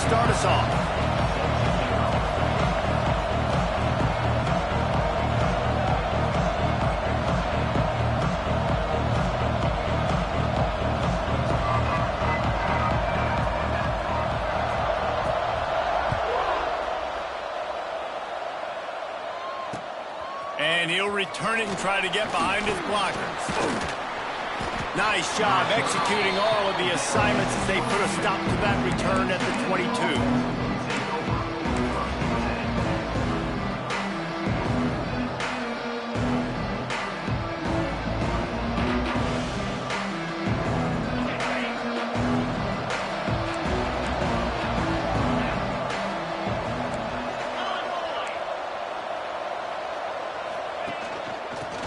start us off. And he'll return it and try to get behind his blockers. Nice job executing all of the assignments as they put a stop to that return at the 22.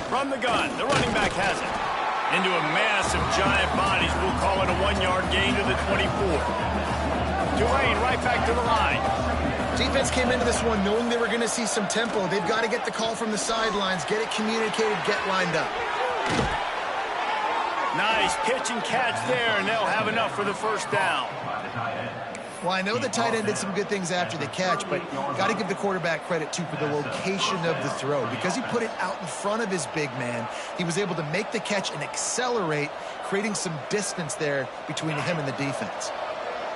From the gun, the running back has it. Into a mass of giant bodies, we'll call it a 1-yard gain to the 24. Tulane right back to the line. Defense came into this one knowing they were going to see some tempo. They've got to get the call from the sidelines, get it communicated, get lined up. Nice pitch and catch there, and they'll have enough for the first down. Well, I know the tight end did some good things after the catch, but got to give the quarterback credit, too, for the location of the throw. Because he put it out in front of his big man, he was able to make the catch and accelerate, creating some distance there between him and the defense.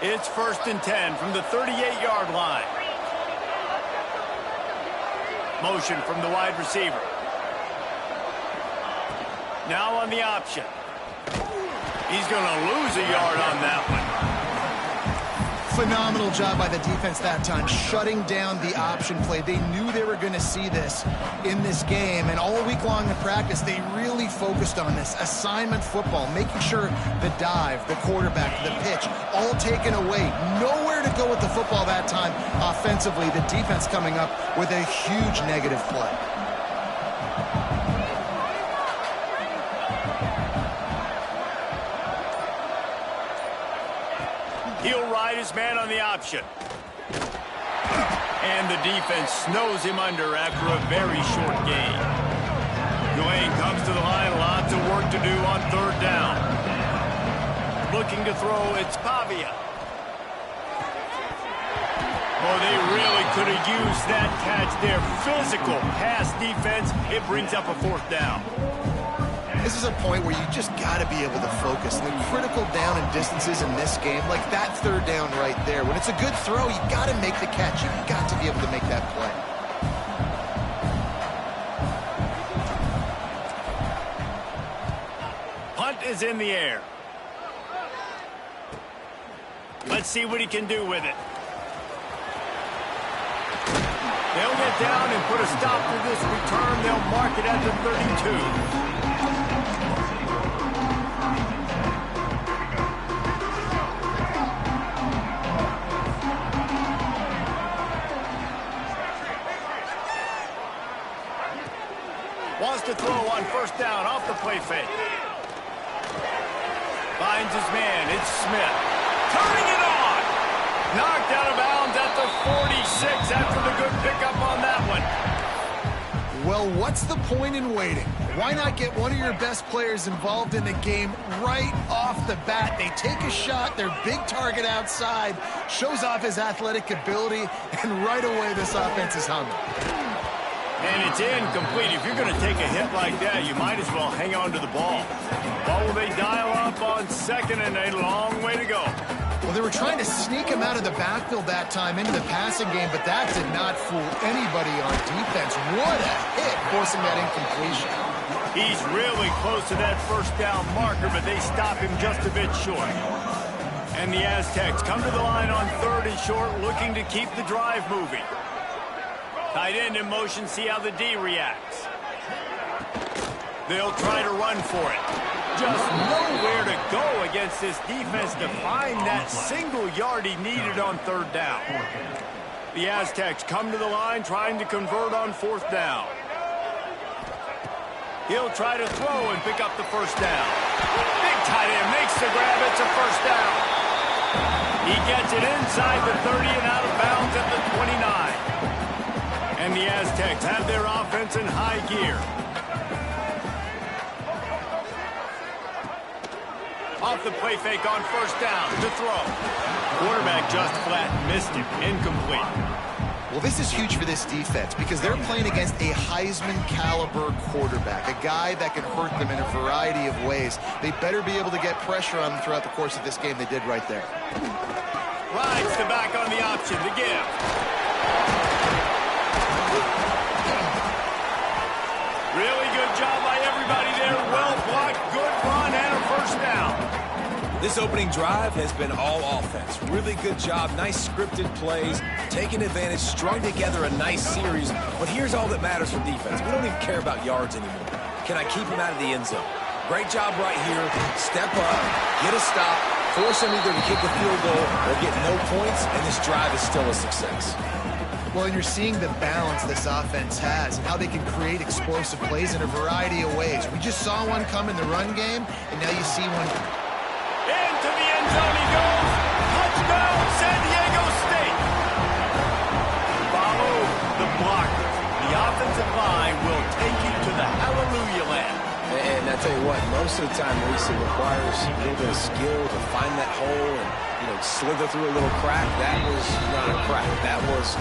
It's 1st and 10 from the 38-yard line. Motion from the wide receiver. Now on the option. He's going to lose a yard on that one. Phenomenal job by the defense that time, shutting down the option play. They knew they were going to see this in this game, and all week long in practice, they really focused on this. Assignment football, making sure the dive, the quarterback, the pitch, all taken away. Nowhere to go with the football that time offensively. The defense coming up with a huge negative play. He'll ride his man on the option. And the defense snows him under after a very short gain. Tulane comes to the line, lots of work to do on 3rd down. Looking to throw, it's Pavia. Oh, they really could have used that catch there. Physical pass defense, it brings up a 4th down. This is a point where you just got to be able to focus. The critical down and distances in this game, like that 3rd down right there. When it's a good throw, you got to make the catch. You've got to be able to make that play. Punt is in the air. Let's see what he can do with it. They'll get down and put a stop to this return. They'll mark it at the 32. Wants to throw on 1st down off the play fake. Finds his man. It's Smith. Turning it on. Knocked out of bounds at the 46 after the good pickup on that one. Well, what's the point in waiting? Why not get one of your best players involved in the game right off the bat? They take a shot, their big target outside, shows off his athletic ability, and right away this offense is humming. And it's incomplete. If you're going to take a hit like that, you might as well hang on to the ball. What will they dial up on 2nd and a long way to go? Well, they were trying to sneak him out of the backfield that time into the passing game, but that did not fool anybody on defense. What a hit, forcing that incompletion. He's really close to that 1st down marker, but they stop him just a bit short. And the Aztecs come to the line on 3rd and short, looking to keep the drive moving. Tight end in motion, see how the D reacts. They'll try to run for it. Just nowhere to go against this defense to find that single yard he needed on 3rd down. The Aztecs come to the line trying to convert on 4th down. He'll try to throw and pick up the 1st down. Big tight end makes the grab. It's a 1st down. He gets it inside the 30 and out of bounds at the 29. And the Aztecs have their offense in high gear. Off the play fake on 1st down to throw. Quarterback just flat missed him. Incomplete. Well, this is huge for this defense because they're playing against a Heisman-caliber quarterback, a guy that can hurt them in a variety of ways. They better be able to get pressure on them throughout the course of this game. They did right there. Rides the back on the option to give. Really good job by everybody there. Well blocked, good run, and a first down. This opening drive has been all offense. Really good job, nice scripted plays, taking advantage, strung together a nice series. But here's all that matters for defense. We don't even care about yards anymore. Can I keep him out of the end zone? Great job right here. Step up, get a stop, force him either to kick a field goal or get no points, and this drive is still a success. Well, and you're seeing the balance this offense has and how they can create explosive plays in a variety of ways. We just saw one come in the run game, and now you see one. Into the end zone he goes. Touchdown, San Diego State. Follow the blocker. The offensive line will take you to the hallelujah land. And I tell you what, most of the time, Reese, it requires a little bit of skill to find that hole and, slither through a little crack. That was not a crack. That was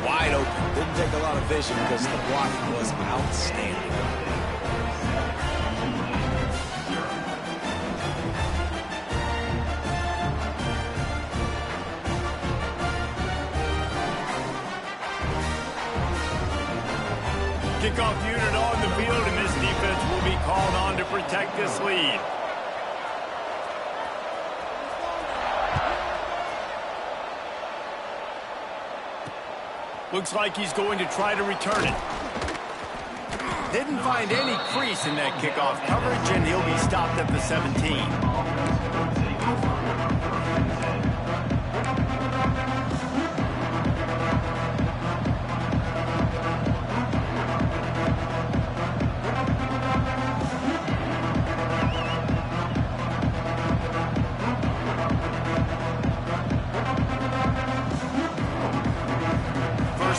wide open. Didn't take a lot of vision because the blocking was outstanding. Kickoff unit on the field, and this defense will be called on to protect this lead. Looks like he's going to try to return it. Didn't find any crease in that kickoff coverage, and he'll be stopped at the 17.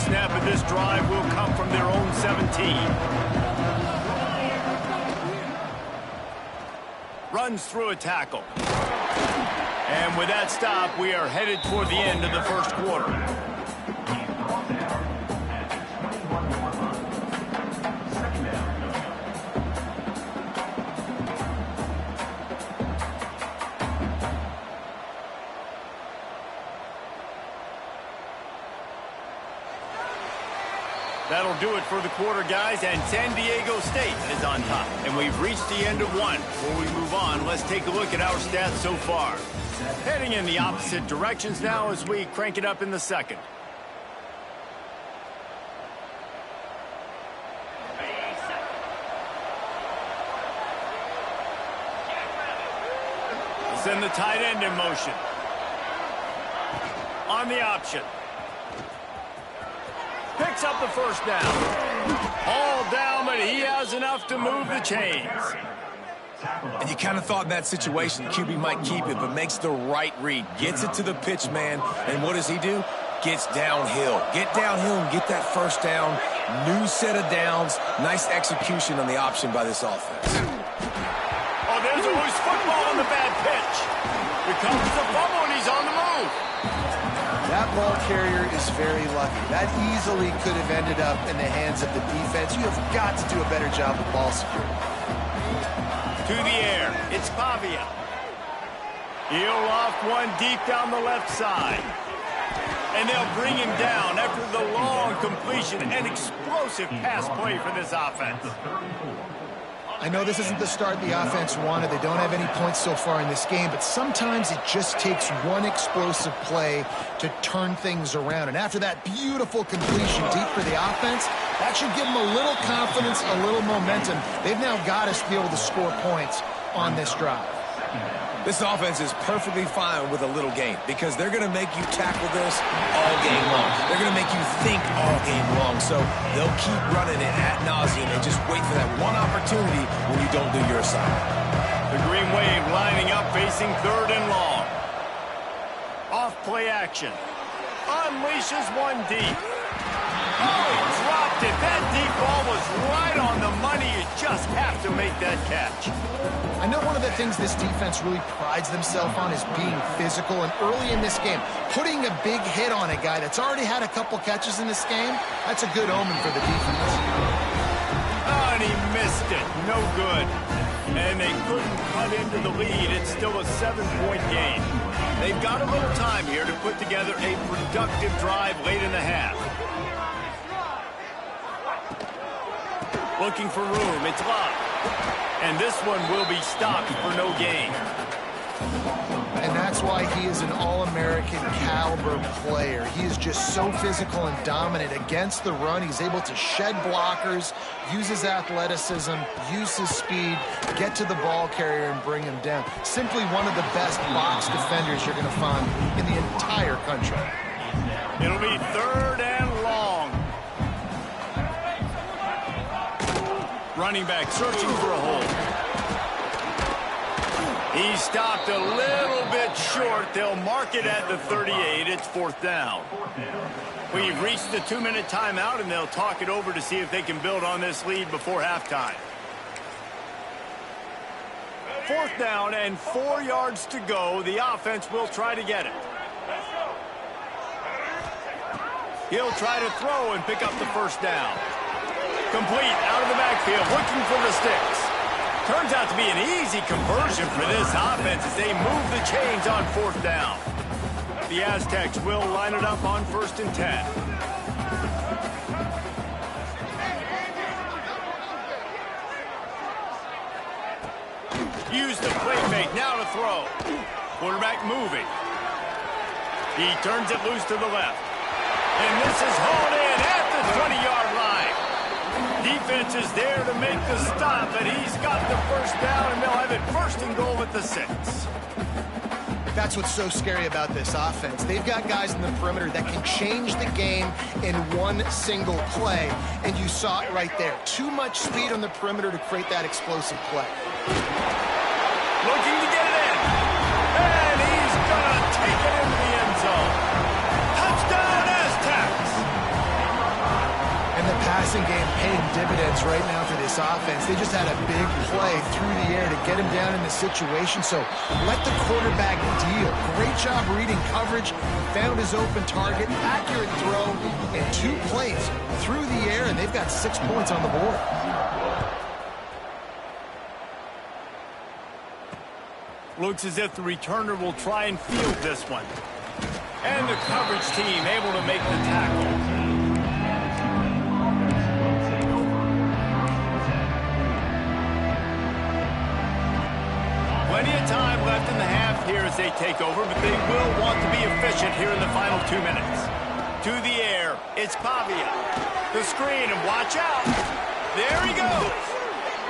Snap of this drive will come from their own 17. Runs through a tackle. And with that stop, we are headed toward the end of the first quarter. That'll do it for the quarter, guys, and San Diego State is on top. And we've reached the end of one. Before we move on, let's take a look at our stats so far. Heading in the opposite directions now as we crank it up in the second. Send the tight end in motion. On the option. Picks up the first down. All down, but he has enough to move the chains. And you kind of thought in that situation QB might keep it, but makes the right read. Gets it to the pitch man, and what does he do? Gets downhill. Get downhill and get that first down. New set of downs. Nice execution on the option by this offense. Oh, there's a loose football on the bad pitch. Recovers the fumble, and he's on the move. That ball carrier is very lucky. That easily could have ended up in the hands of the defense. You have got to do a better job with ball security. To the air, it's Pavia. He'll loft one deep down the left side. And they'll bring him down after the long completion. An explosive pass play for this offense. I know this isn't the start the offense wanted. They don't have any points so far in this game, but sometimes it just takes one explosive play to turn things around. And after that beautiful completion deep for the offense, that should give them a little confidence, a little momentum. They've now got to be able to score points on this drive. This offense is perfectly fine with a little game because they're going to make you tackle this all game long. They're going to make you think all game long. So they'll keep running it ad nauseum and just wait for that one opportunity when you don't do your assignment. The Green Wave lining up facing third and long. Off play action. Unleashes one deep. Oh, he dropped it. That deep ball was right on the money. It just just have to make that catch. I know one of the things this defense really prides themselves on is being physical, and early in this game, putting a big hit on a guy that's already had a couple catches in this game, that's a good omen for the defense. Oh, and he missed it. No good. And they couldn't cut into the lead. It's still a 7-point game. They've got a little time here to put together a productive drive late in the half. Looking for room. It's Love. And this one will be stopped for no gain. And that's why he is an All-American caliber player. He is just so physical and dominant against the run. He's able to shed blockers, use his athleticism, use his speed, get to the ball carrier and bring him down. Simply one of the best box defenders you're going to find in the entire country. It'll be 3rd and long. Running back searching for a hole. He stopped a little bit short. They'll mark it at the 38. It's 4th down. We've reached the 2-minute timeout, and they'll talk it over to see if they can build on this lead before halftime. 4th down and 4 yards to go. The offense will try to get it. He'll try to throw and pick up the 1st down. Complete out of the backfield, looking for the sticks. Turns out to be an easy conversion for this offense as they move the chains on 4th down. The Aztecs will line it up on 1st and 10. Use the play fake now to throw. Quarterback moving. He turns it loose to the left. And this is hauled in at the 20-yard line. Defense is there to make the stop, and he's got the 1st down, and they'll have it 1st and goal at the 6. That's what's so scary about this offense. They've got guys in the perimeter that can change the game in one single play, and you saw it right there. Too much speed on the perimeter to create that explosive play. Looking to get it in, and he's going to take it into the end zone. Touchdown, Aztecs! And the passing game paying dividends right now for this offense. They just had a big play through the air to get him down in the situation. So let the quarterback deal. Great job reading coverage. Found his open target. Accurate throw. And 2 plays through the air, and they've got 6 points on the board. Looks as if the returner will try and field this one. And the coverage team able to make the tackle. Plenty of time left in the half here as they take over, but they will want to be efficient here in the final 2 minutes. To the air, it's Pavia. The screen, and watch out. There he goes.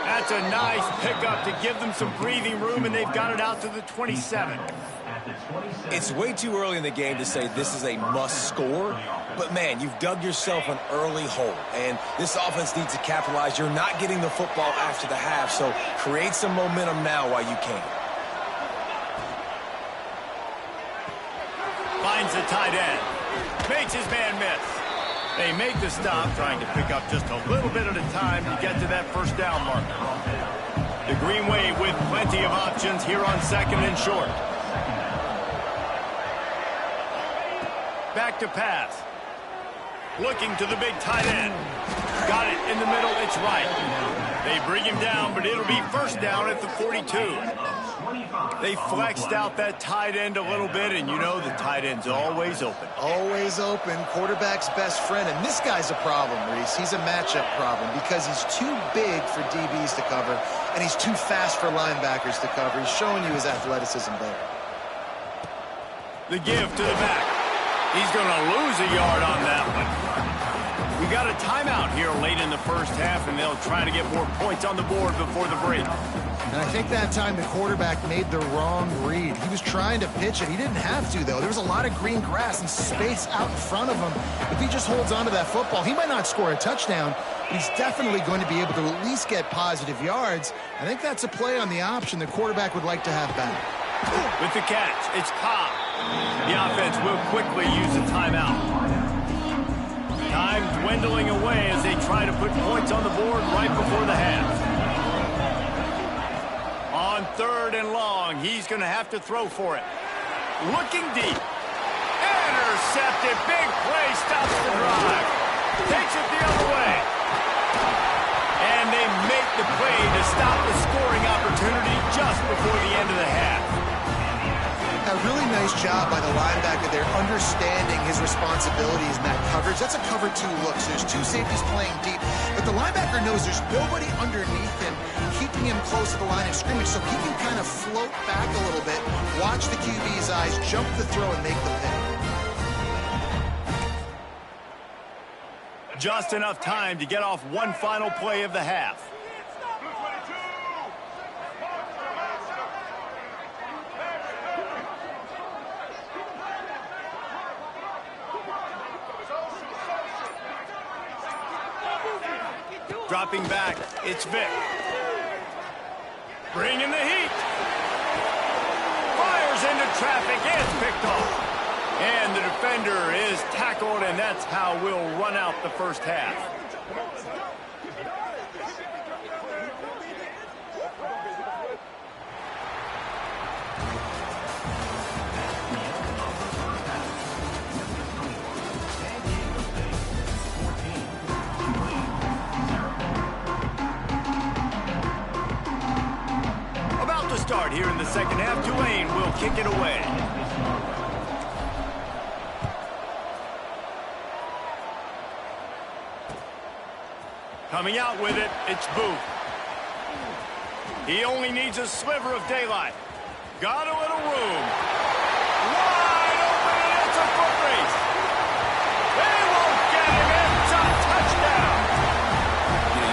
That's a nice pickup to give them some breathing room, and they've got it out to the 27. It's way too early in the game to say this is a must score, but man, you've dug yourself an early hole, and this offense needs to capitalize. You're not getting the football after the half, so create some momentum now while you can. Finds the tight end. Makes his man miss. They make the stop, trying to pick up just a little bit at a time to get to that 1st down marker. The Green Wave with plenty of options here on 2nd and short. Back to pass. Looking to the big tight end. Got it in the middle, it's right. They bring him down, but it'll be 1st down at the 42. They flexed out that tight end a little bit, and you know the tight end's always open. Always open, quarterback's best friend. And this guy's a problem, Reese. He's a matchup problem because he's too big for DBs to cover, and he's too fast for linebackers to cover. He's showing you his athleticism there. The give to the back. He's going to lose a yard on that one. We got a timeout here late in the 1st half, and they'll try to get more points on the board before the break. And I think that time the quarterback made the wrong read. He was trying to pitch it. He didn't have to, though. There was a lot of green grass and space out in front of him. If he just holds on to that football, he might not score a touchdown, but he's definitely going to be able to at least get positive yards. I think that's a play on the option the quarterback would like to have back. With the catch, it's Cobb. The offense will quickly use a timeout. Time dwindling away as they try to put points on the board right before the half. On 3rd and long, he's going to have to throw for it. Looking deep. Intercepted. Big play. Stops the drive. Takes it the other way. And they make the play to stop the scoring opportunity just before the end of the half. A really nice job by the linebacker there, understanding his responsibilities in that coverage. That's a cover 2 look, so there's 2 safeties playing deep. But the linebacker knows there's nobody underneath him, keeping him close to the line of scrimmage, so he can kind of float back a little bit, watch the QB's eyes, jump the throw, and make the pick. Just enough time to get off one final play of the half. Dropping back, it's Vick. Bringing the heat. Fires into traffic, it's picked off. And the defender is tackled, and that's how we'll run out the first half. About to start here in the second half. Tulane will kick it away. Coming out with it, it's Booth. He only needs a sliver of daylight. Got a little room. Wide open, and it's a foot race. They won't get him. It's a touchdown.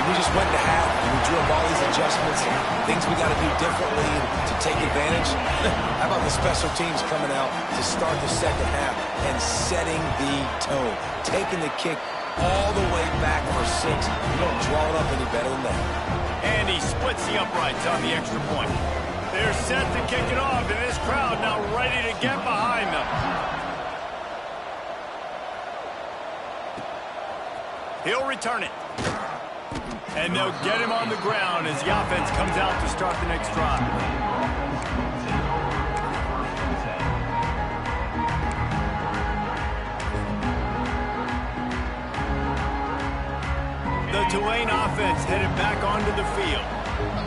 We just went to half, and we drew up all these adjustments, things we got to do differently to take advantage. How about the special teams coming out to start the second half and setting the tone, taking the kick all the way back for 6. You don't draw it up any better than that. And he splits the uprights on the extra point. They're set to kick it off, and this crowd now ready to get behind them. He'll return it. And they'll get him on the ground as the offense comes out to start the next drive. The Tulane offense headed back onto the field.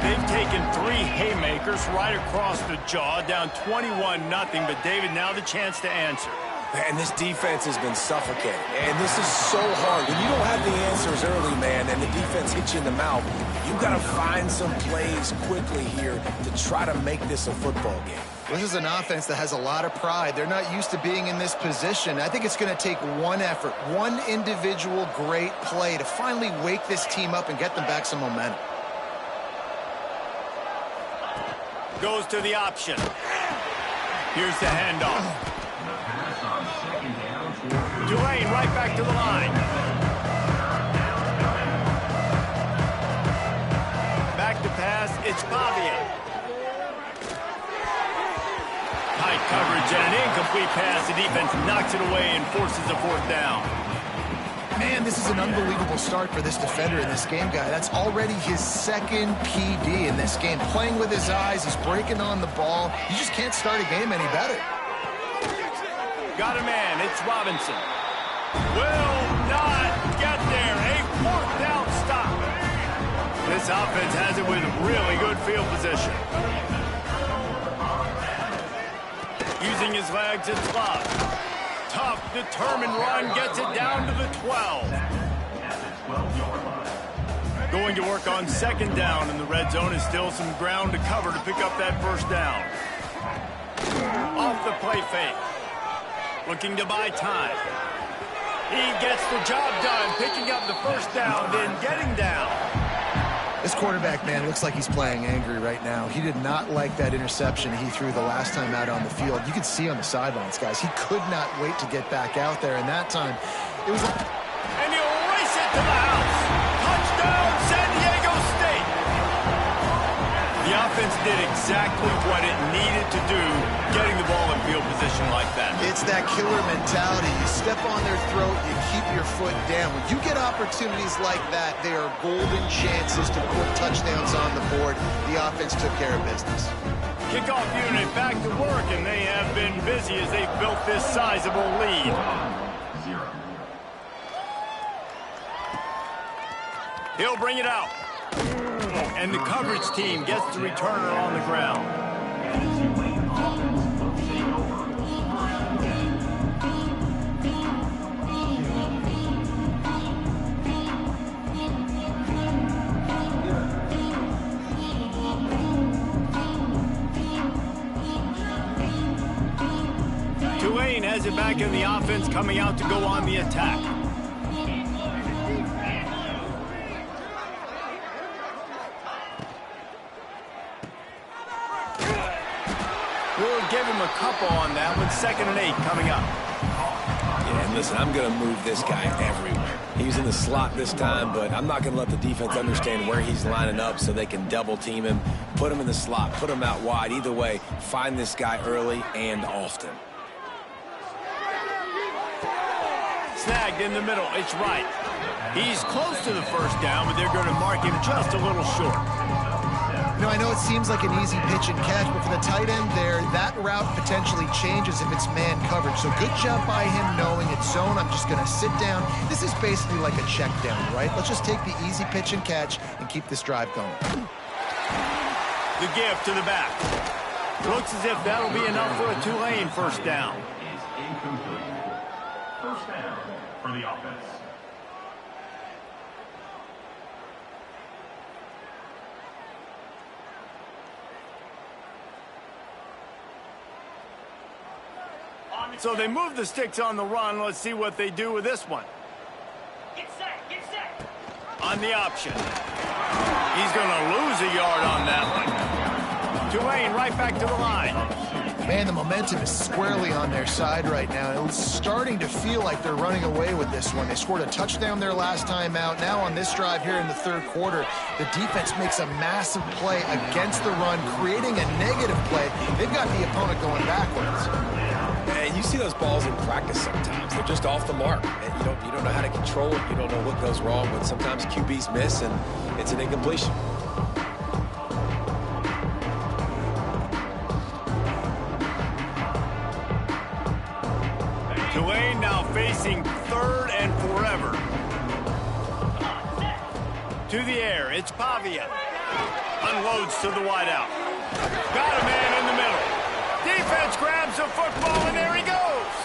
They've taken 3 haymakers right across the jaw, down 21-0, but David, now the chance to answer. And this defense has been suffocating. And this is so hard. When you don't have the answers early, man, and the defense hits you in the mouth, you've got to find some plays quickly here to try to make this a football game. This is an offense that has a lot of pride. They're not used to being in this position. I think it's going to take one effort, one individual great play to finally wake this team up and get them back some momentum. Goes to the option. Here's the handoff. Tulane right back to the line. Back to pass, it's Pavia. Tight coverage and an incomplete pass. The defense knocks it away and forces a 4th down. Man, this is an unbelievable start for this defender in this game, guy. That's already his 2nd PD in this game. Playing with his eyes, he's breaking on the ball. You just can't start a game any better. Got a man, it's Robinson. Will not get there. A 4th down stop. This offense has it with really good field position. Using his legs, it's Love. Tough, determined run, gets it down to the 12. Going to work on 2nd down, and the red zone is still some ground to cover to pick up that 1st down. Off the play fake. Looking to buy time. He gets the job done, picking up the 1st down, then getting down. This quarterback, man, looks like he's playing angry right now. He did not like that interception he threw the last time out on the field. You could see on the sidelines, guys. He could not wait to get back out there, and that time it was... And he'll race it to the house. Touchdown, San Diego State. The offense did exactly what it needed to do. getting the ball in field position like that? It's that killer mentality. You step on their throat, you keep your foot down. When you get opportunities like that, they are golden chances to put touchdowns on the board. The offense took care of business. Kickoff unit back to work, and they have been busy as they've built this sizable lead. He'll bring it out. And the coverage team gets the returner on the ground. Tulane has it back in the offense, coming out to go on the attack. We'll give him a couple on that with 2nd and 8 coming up. Yeah, and listen, I'm going to move this guy everywhere. He's in the slot this time, but I'm not going to let the defense understand where he's lining up so they can double team him, put him in the slot, put him out wide. Either way, find this guy early and often. Snagged in the middle. It's right. He's close to the first down, but they're going to mark him just a little short. You know, I know it seems like an easy pitch and catch, but for the tight end there, that route potentially changes if it's man coverage. So good job by him knowing it's zone. I'm just going to sit down. This is basically like a check down, right? Let's just take the easy pitch and catch and keep this drive going. The give to the back. Looks as if that'll be enough for a Tulane first down. Is incomplete. First down for the offense. So they move the sticks on the run. Let's see what they do with this one. Get set, get set. On the option. He's going to lose a yard on that one. Tulane right back to the line. Man, the momentum is squarely on their side right now. It's starting to feel like they're running away with this one. They scored a touchdown their last time out. Now on this drive here in the 3rd quarter, the defense makes a massive play against the run, creating a negative play. They've got the opponent going backwards. And you see those balls in practice sometimes. They're just off the mark. And you don't know how to control it. You don't know what goes wrong, but sometimes QBs miss, and it's an incompletion. Tulane now facing 3rd and forever. To the air, it's Pavia. Unloads to the wideout. Got a man in the middle. Defense grabs the football, and there he goes.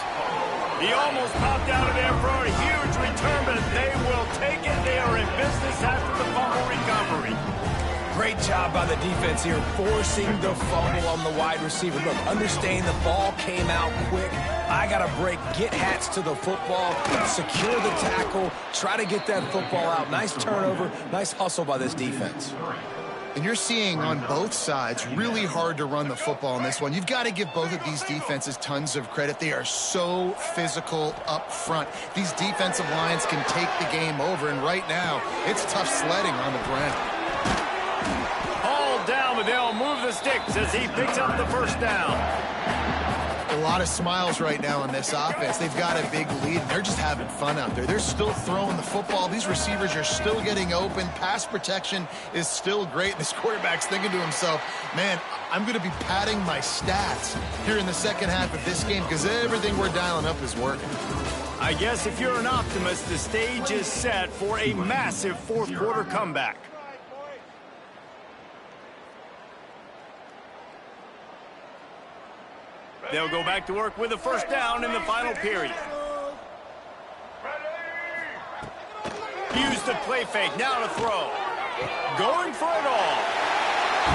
He almost popped out of there for a huge return, but they will take it. They are in business after the fumble recovery. Great job by the defense here, forcing the fumble on the wide receiver. Look, understand the ball came out quick. I got to break, get hats to the football, secure the tackle, try to get that football out. Nice turnover, nice hustle by this defense. And you're seeing on both sides really hard to run the football in this one. You've got to give both of these defenses tons of credit. They are so physical up front. These defensive lines can take the game over, and right now, it's tough sledding on the ground. All down, but they'll move the sticks as he picks up the first down. A lot of smiles right now on this offense. They've got a big lead, and they're just having fun out there. They're still throwing the football. These receivers are still getting open. Pass protection is still great. This quarterback's thinking to himself, man, I'm going to be padding my stats here in the second half of this game because everything we're dialing up is working. I guess if you're an optimist, the stage is set for a massive 4th quarter comeback. They'll go back to work with a first down in the final period. Use the play fake, now to throw. Going for it all.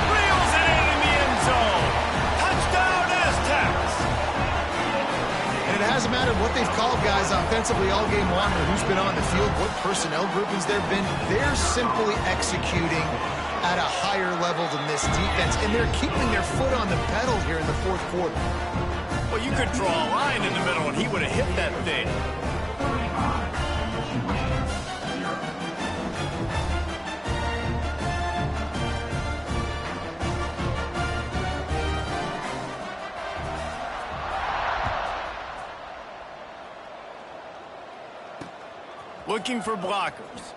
Reels it in the end zone. Touchdown, Aztecs. And it hasn't mattered what they've called guys offensively all game long or who's been on the field, what personnel groupings there have been. They're simply executing at a higher level than this defense, and they're keeping their foot on the pedal here in the 4th quarter. Well, you could draw a line in the middle, and he would have hit that thing. looking for blockers.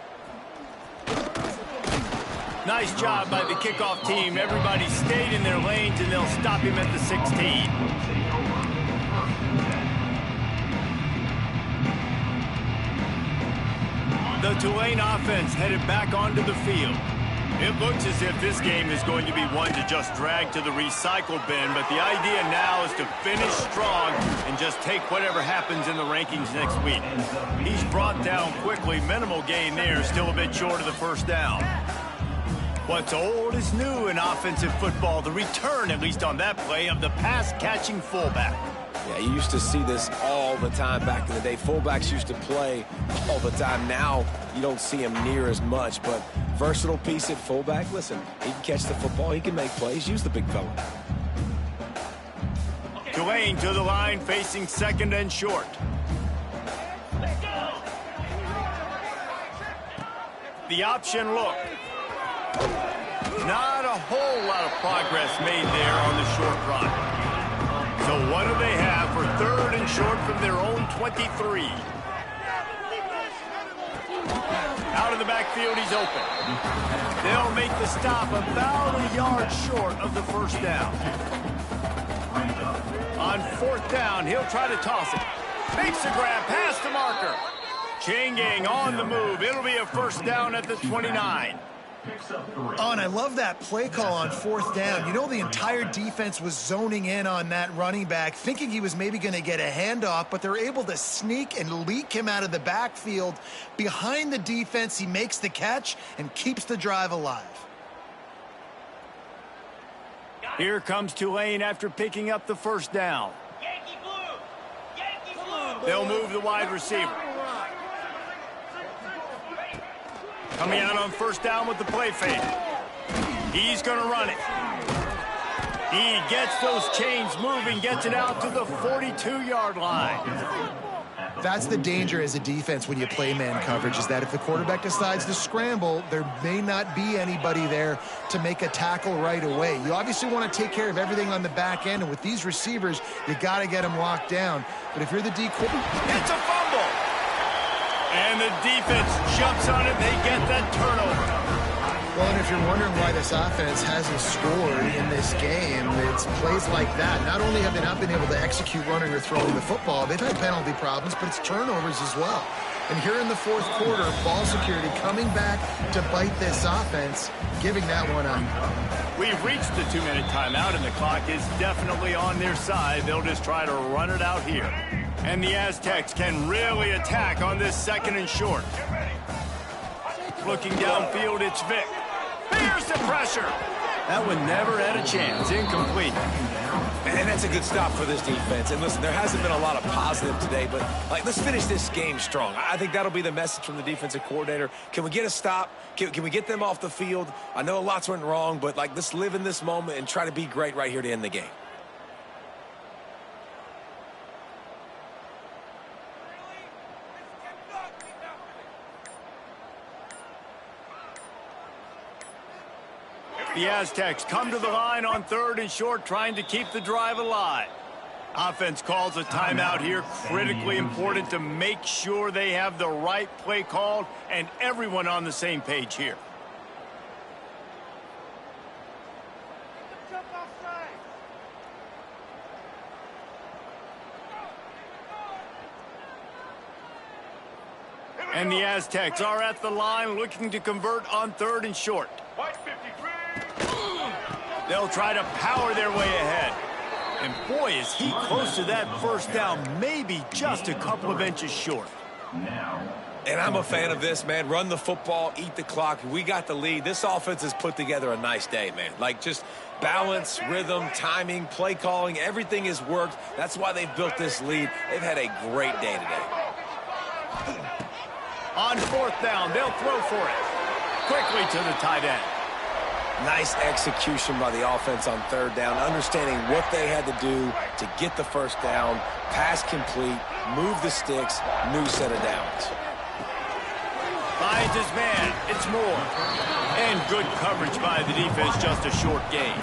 Nice job by the kickoff team. Everybody stayed in their lanes, and they'll stop him at the 16. The Tulane offense headed back onto the field. It looks as if this game is going to be one to just drag to the recycle bin, but the idea now is to finish strong and just take whatever happens in the rankings next week. He's brought down quickly. Minimal gain there, still a bit short of the first down. What's old is new in offensive football. The return, at least on that play, of the pass-catching fullback. Yeah, you used to see this all the time back in the day. Fullbacks used to play all the time. Now you don't see him near as much, but versatile piece at fullback. Listen, he can catch the football. He can make plays. Use the big fella. Tulane to the line, facing second and short. The option look. Not a whole lot of progress made there on the short run. So what do they have for third and short from their own 23? Out of the backfield, he's open. They'll make the stop about a yard short of the first down. On fourth down, he'll try to toss it. Makes the grab, past the marker. Chain gang on the move. It'll be a first down at the 29. Oh, and I love that play call on fourth down. You know, the entire defense was zoning in on that running back, thinking he was maybe going to get a handoff, but they're able to sneak and leak him out of the backfield. Behind the defense, he makes the catch and keeps the drive alive. Here comes Tulane after picking up the first down. Yankee blue! Yankee blue! They'll move the wide receiver. Coming out on first down with the play fake. He's going to run it. He gets those chains moving, gets it out to the 42-yard line. That's the danger as a defense when you play man coverage, is that if the quarterback decides to scramble, there may not be anybody there to make a tackle right away. You obviously want to take care of everything on the back end, and with these receivers, you got to get them locked down. But if you're the D quarterback, it's a fumble. And the defense jumps on it. They get that turnover. Well, and if you're wondering why this offense hasn't scored in this game, it's plays like that. Not only have they not been able to execute running or throwing the football, they've had penalty problems, but it's turnovers as well. And here in the fourth quarter, ball security coming back to bite this offense, giving that one up. We've reached the 2-minute timeout, and the clock is definitely on their side. They'll just try to run it out here. And the Aztecs can really attack on this second and short. Looking downfield, it's Vick. Here's the pressure. That one never had a chance. Incomplete. And that's a good stop for this defense. And listen, there hasn't been a lot of positive today, but let's finish this game strong. I think that'll be the message from the defensive coordinator. Can we get a stop? Can we get them off the field? I know lots went wrong, but let's live in this moment and try to be great right here to end the game. The Aztecs come to the line on third and short, trying to keep the drive alive. Offense calls a timeout here, critically important to make sure they have the right play called and everyone on the same page here. And the Aztecs are at the line looking to convert on third and short. They'll try to power their way ahead. And boy, is he close to that first down, maybe just a couple of inches short. And I'm a fan of this, man. Run the football, eat the clock. We got the lead. This offense has put together a nice day, man. Just balance, rhythm, timing, play calling, everything has worked. That's why they've built this lead. They've had a great day today. On fourth down, they'll throw for it. Quickly to the tight end. Nice execution by the offense on third down, understanding what they had to do to get the first down, pass complete, move the sticks, new set of downs. Finds his man. It's Moore. And good coverage by the defense, just a short gain.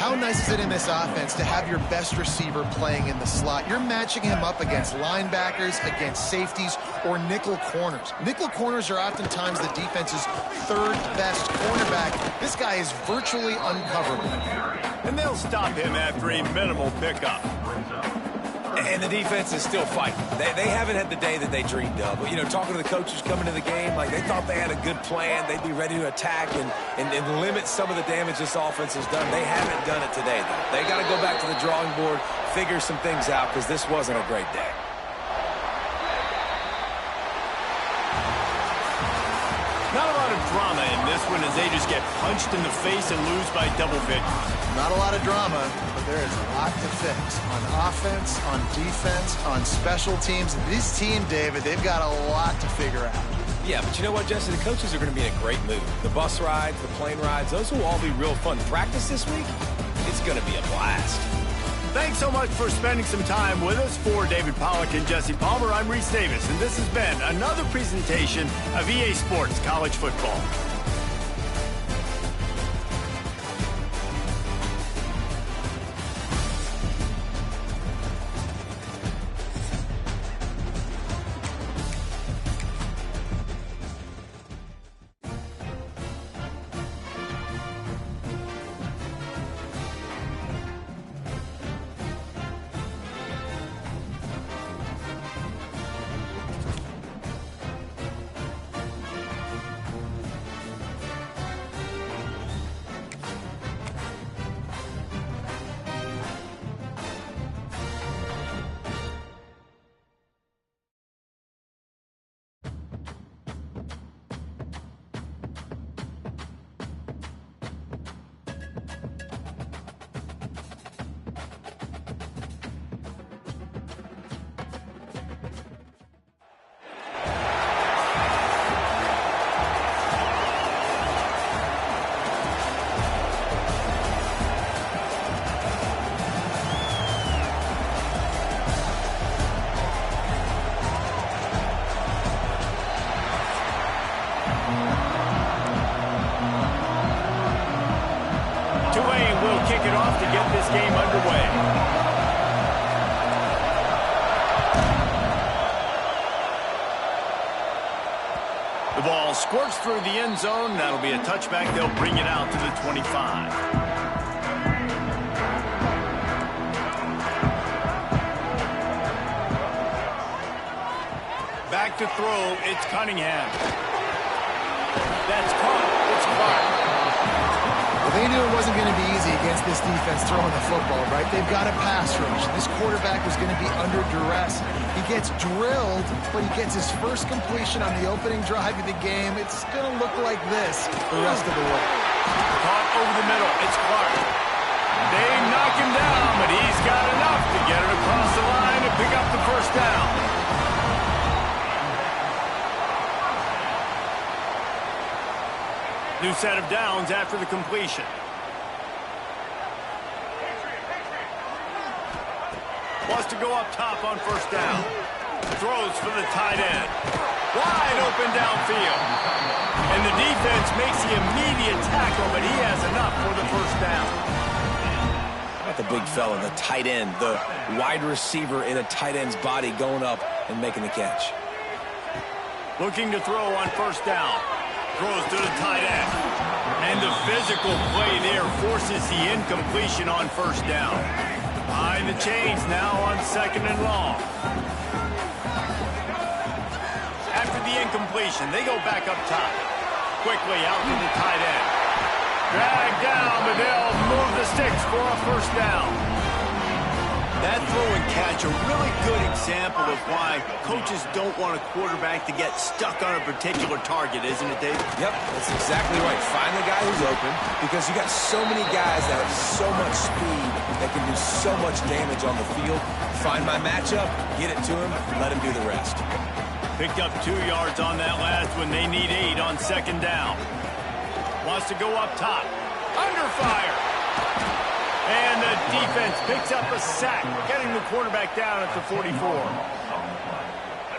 How nice is it in this offense to have your best receiver playing in the slot? You're matching him up against linebackers, against safeties, or nickel corners. Nickel corners are oftentimes the defense's third best cornerback. This guy is virtually uncoverable. And they'll stop him after a minimal pickup. And the defense is still fighting. They haven't had the day that they dreamed of. But, you know, talking to the coaches coming to the game, like they thought they had a good plan. They'd be ready to attack and limit some of the damage this offense has done. They haven't done it today, though. They got to go back to the drawing board, figure some things out, because this wasn't a great day. Not a lot of drama in this one as they just get punched in the face and lose by double figures. Not a lot of drama, but there is a lot to fix on offense, on defense, on special teams. This team, David, they've got a lot to figure out. Yeah, but you know what, Jesse? The coaches are going to be in a great mood. The bus rides, the plane rides, those will all be real fun. Practice this week, it's going to be a blast. Thanks so much for spending some time with us. For David Pollack and Jesse Palmer, I'm Reese Davis, and this has been another presentation of EA Sports College Football. Kick it off to get this game underway. The ball squirts through the end zone. That'll be a touchback. They'll bring it out to the 25. Back to throw. It's Cunningham. That's caught. It's Clark. Well, they knew it wasn't going to be easy against this defense throwing the football, right? They've got a pass rush. This quarterback was going to be under duress. He gets drilled, but he gets his first completion on the opening drive of the game. It's going to look like this the rest of the way. Caught over the middle. It's Clark. They knock him down, but he's got enough to get it across the line and pick up the first down. New set of downs after the completion. Wants to go up top on first down. Throws for the tight end. Wide open downfield. And the defense makes the immediate tackle, but he has enough for the first down. How about the big fella, the tight end, the wide receiver in a tight end's body going up and making the catch. Looking to throw on first down. Throws to the tight end. And the physical play there forces the incompletion on first down. Behind the chains now on second and long. After the incompletion, they go back up top. Quickly out to the tight end. Drag down, but they'll move the sticks for a first down. That throw and catch, a really good example of why coaches don't want a quarterback to get stuck on a particular target, isn't it, Dave? Yep, that's exactly right. Find the guy who's open, because you got so many guys that have so much speed that can do so much damage on the field. Find my matchup, get it to him, let him do the rest. Picked up 2 yards on that last one. They need 8 on second down. Wants to go up top. Under fire. And the defense picks up a sack, getting the quarterback down at the 44.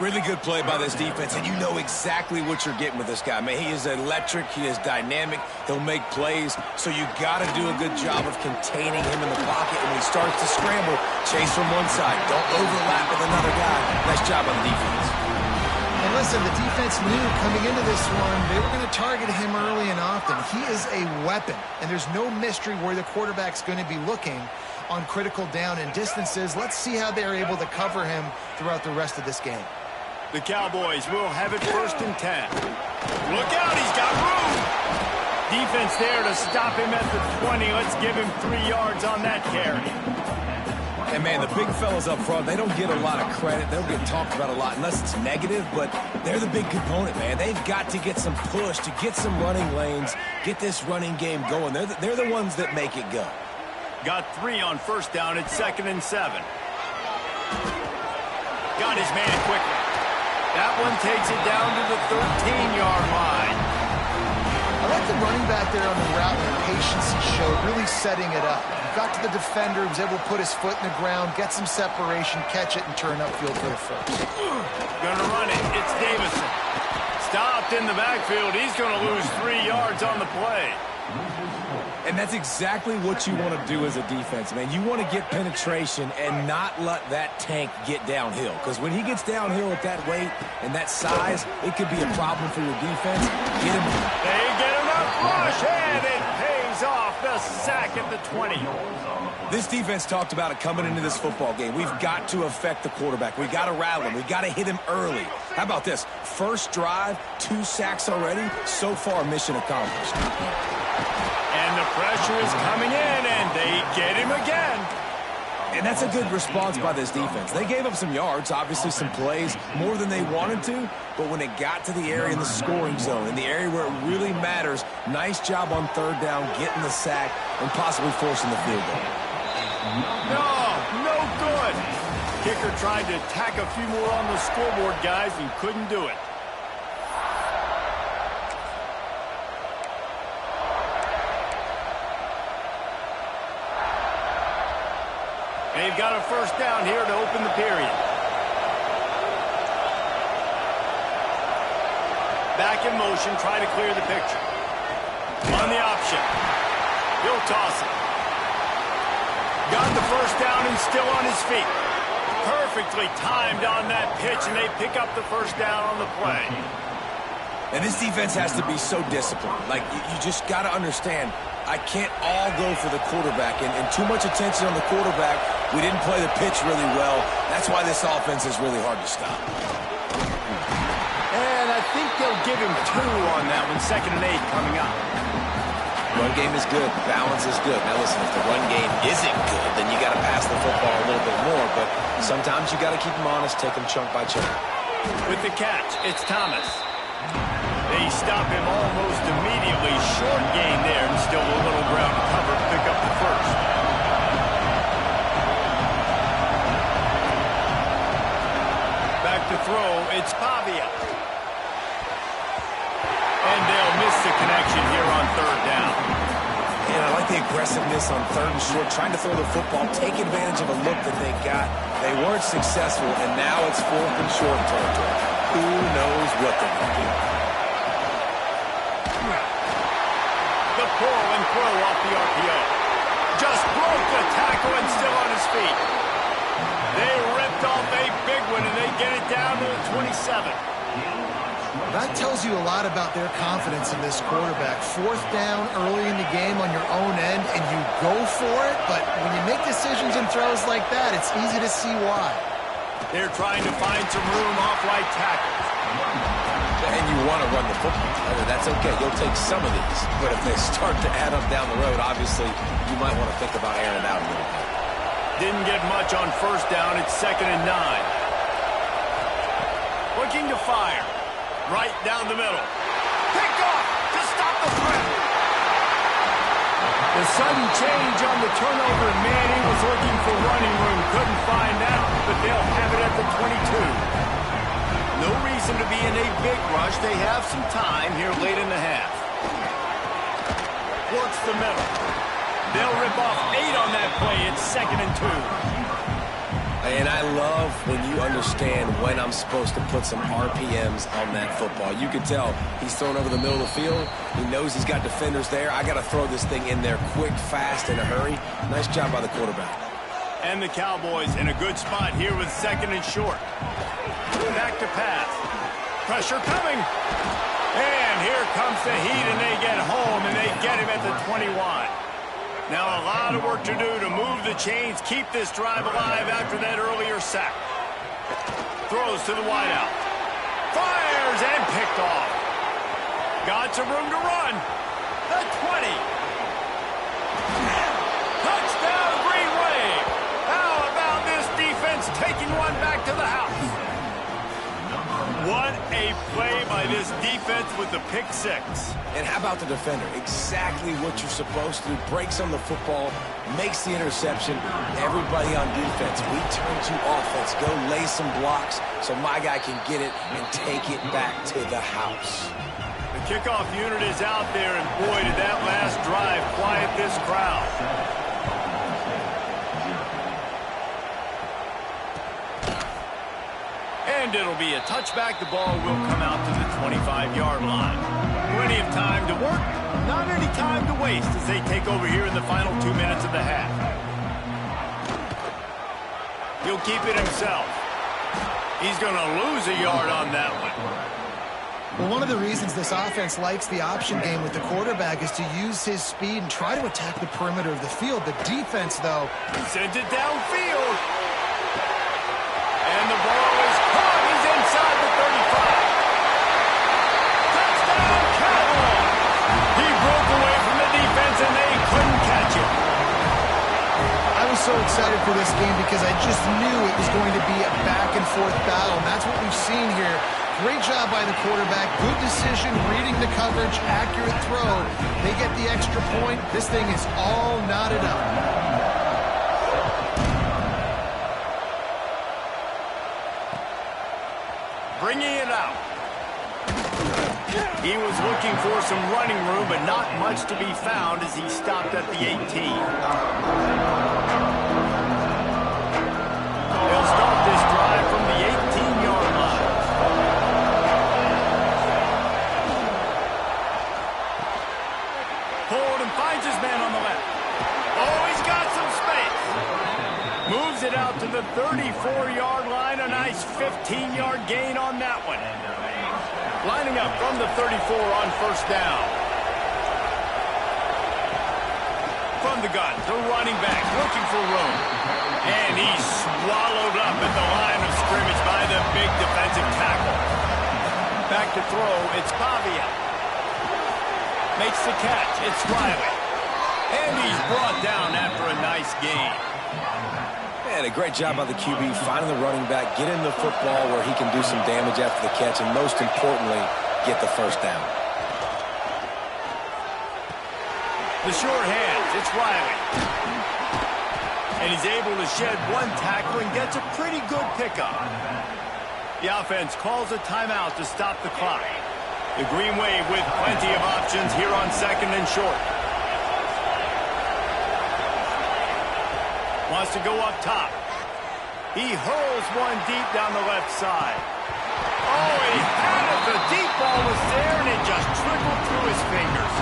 Really good play by this defense, and you know exactly what you're getting with this guy. Man, he is electric. He is dynamic. He'll make plays, so you got to do a good job of containing him in the pocket. And when he starts to scramble, chase from one side. Don't overlap with another guy. Nice job on the defense. And listen, the defense knew coming into this one, they were going to target him early and often. He is a weapon, and there's no mystery where the quarterback's going to be looking on critical down and distances. Let's see how they're able to cover him throughout the rest of this game. The Cowboys will have it 1st and 10. Look out, he's got room. Defense there to stop him at the 20. Let's give him 3 yards on that carry. And, man, the big fellas up front, they don't get a lot of credit. They don't get talked about a lot unless it's negative, but they're the big component, man. They've got to get some push, to get some running lanes, get this running game going. They're the ones that make it go. Got 3 on 1st down at 2nd and 7. Got his man quickly. That one takes it down to the 13-yard line. I like the running back there on the route and the patience he showed, really setting it up. Got to the defender, was able to put his foot in the ground, get some separation, catch it, and turn upfield for the first. Gonna run it. It's Davison. Stopped in the backfield. He's gonna lose 3 yards on the play. And that's exactly what you want to do as a defense, man. You want to get penetration and not let that tank get downhill. Because when he gets downhill at that weight and that size, it could be a problem for your defense. Get him. They get enough rush, and it pays off. The sack at the 20. This defense talked about it coming into this football game. We've got to affect the quarterback. We've got to rattle him. We've got to hit him early. How about this? First drive, 2 sacks already. So far, mission accomplished. And the pressure is coming in, and they get him again. And that's a good response by this defense. They gave up some yards, obviously some plays, more than they wanted to, but when it got to the area in the scoring zone, in the area where it really matters, nice job on 3rd down, getting the sack, and possibly forcing the field goal. No good. Kicker tried to tack a few more on the scoreboard, guys, and couldn't do it. They've got a 1st down here to open the period. Back in motion, try to clear the picture. On the option. He'll toss it. Got the 1st down and still on his feet. Perfectly timed on that pitch, and they pick up the 1st down on the play. And this defense has to be so disciplined. Like, you just got to understand, I can't all go for the quarterback, and too much attention on the quarterback. We didn't play the pitch really well. That's why this offense is really hard to stop. And I think they'll give him 2 on that one. 2nd and 8 coming up. Run game is good. Balance is good. Now, listen, if the run game isn't good, then you got to pass the football a little bit more. But sometimes you got to keep them honest, take them chunk by chunk. With the catch, it's Thomas. They stop him almost immediately. Short gain there, and still a little ground to cover to pick up the 1st. Back to throw, it's Pavia. And they'll miss the connection here on 3rd down. And I like the aggressiveness on 3rd and short, trying to throw the football, take advantage of a look that they got. They weren't successful, and now it's 4th and short territory. Who knows what they're going to do? The pull and throw off the RPO. Just broke the tackle and still on his feet. They ripped off a big one, and they get it down to the 27. That tells you a lot about their confidence in this quarterback. 4th down early in the game on your own end, and you go for it, but when you make decisions and throws like that, it's easy to see why. They're trying to find some room off right tackle. And you want to run the football. That's okay. You'll take some of these. But if they start to add up down the road, obviously, you might want to think about airing it out a little bit. Didn't get much on 1st down. It's 2nd and 9. Looking to fire. Right down the middle. Pick off to stop the threat. The sudden change on the turnover, and Manny was looking for running room. Couldn't find out, but they'll have it at the 22. No reason to be in a big rush. They have some time here late in the half. Works the middle. They'll rip off 8 on that play. It's 2nd and 2. Hey, And I love when you understand when I'm supposed to put some RPMs on that football. You can tell he's thrown over the middle of the field. He knows he's got defenders there. I got to throw this thing in there quick, fast, in a hurry. Nice job by the quarterback. And the Cowboys in a good spot here with 2nd and short. Back to pass. Pressure coming. And here comes the heat, and they get home, and they get him at the 21. Now a lot of work to do to move the chains, keep this drive alive after that earlier sack. Throws to the wideout. Fires and picked off. Got some room to run. The 20. Touchdown, Green Wave. How about this defense taking one back to the house? What a play by this defense with the pick 6. And how about the defender? Exactly what you're supposed to do. Breaks on the football, makes the interception. Everybody on defense, we turn to offense. Go lay some blocks so my guy can get it and take it back to the house. The kickoff unit is out there, and boy, did that last drive quiet this crowd. And it'll be a touchback. The ball will come out to the 25-yard line. Plenty of time to work, not any time to waste as they take over here in the final 2 minutes of the half. He'll keep it himself. He's going to lose a yard on that one. Well, one of the reasons this offense likes the option game with the quarterback is to use his speed and try to attack the perimeter of the field. The defense, though, sends it downfield. And the ball is caught. He's inside the 35. Touchdown, Cowboys! He broke away from the defense, and they couldn't catch him. I was so excited for this game because I just knew it was going to be a back-and-forth battle, and that's what we've seen here. Great job by the quarterback. Good decision, reading the coverage, accurate throw. They get the extra point. This thing is all knotted up. Bringing it out. He was looking for some running room, but not much to be found as he stopped at the 18. They'll start this drive from the 18-yard line. Forward and finds his man on the left. Oh, he's got some space. Moves it out to the 34-yard line. A nice 15-yard gain on that one. Lining up from the 34 on first down. From the gun, the running back looking for room. And he's swallowed up at the line of scrimmage by the big defensive tackle. Back to throw, it's Pavia. Makes the catch, it's Riley. And he's brought down after a nice gain. And a great job by the QB, finding the running back, get in the football where he can do some damage after the catch, and most importantly, get the first down. The short hands, it's Riley. And he's able to shed one tackle and gets a pretty good pickup. The offense calls a timeout to stop the clock. The Green Wave with plenty of options here on 2nd and short. Wants to go up top. He hurls one deep down the left side. Oh, he had it. The deep ball was there, and it just trickled through his fingers.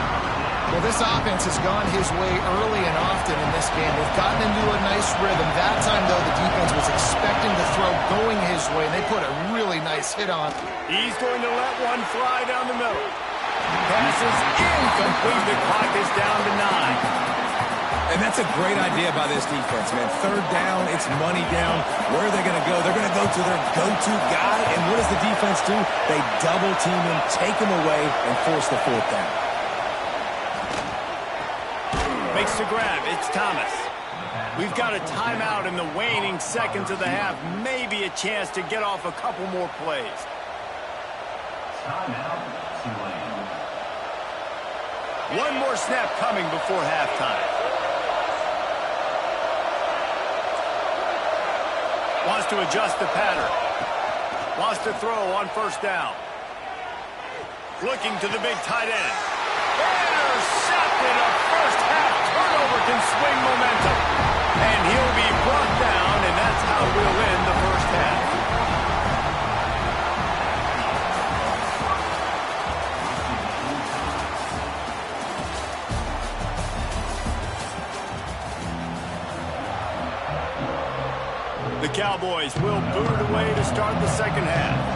Well, this offense has gone his way early and often in this game. They've gotten into a nice rhythm. That time, though, the defense was expecting the throw going his way, and they put a really nice hit on. He's going to let one fly down the middle. Passes incomplete. The clock is down to 9. And that's a great idea by this defense, man. Third down, it's money down. Where are they going to go? They're going to go to their go-to guy. And what does the defense do? They double team him, take him away, and force the fourth down. Makes the grab. It's Thomas. We've got a timeout in the waning seconds of the half. Maybe a chance to get off a couple more plays. One more snap coming before halftime. Wants to adjust the pattern. Wants to throw on first down. Looking to the big tight end. Intercepted. A first half turnover can swing momentum. And he'll be brought down, and that's how crowd will end the first half. The Cowboys will boot it away to start the second half.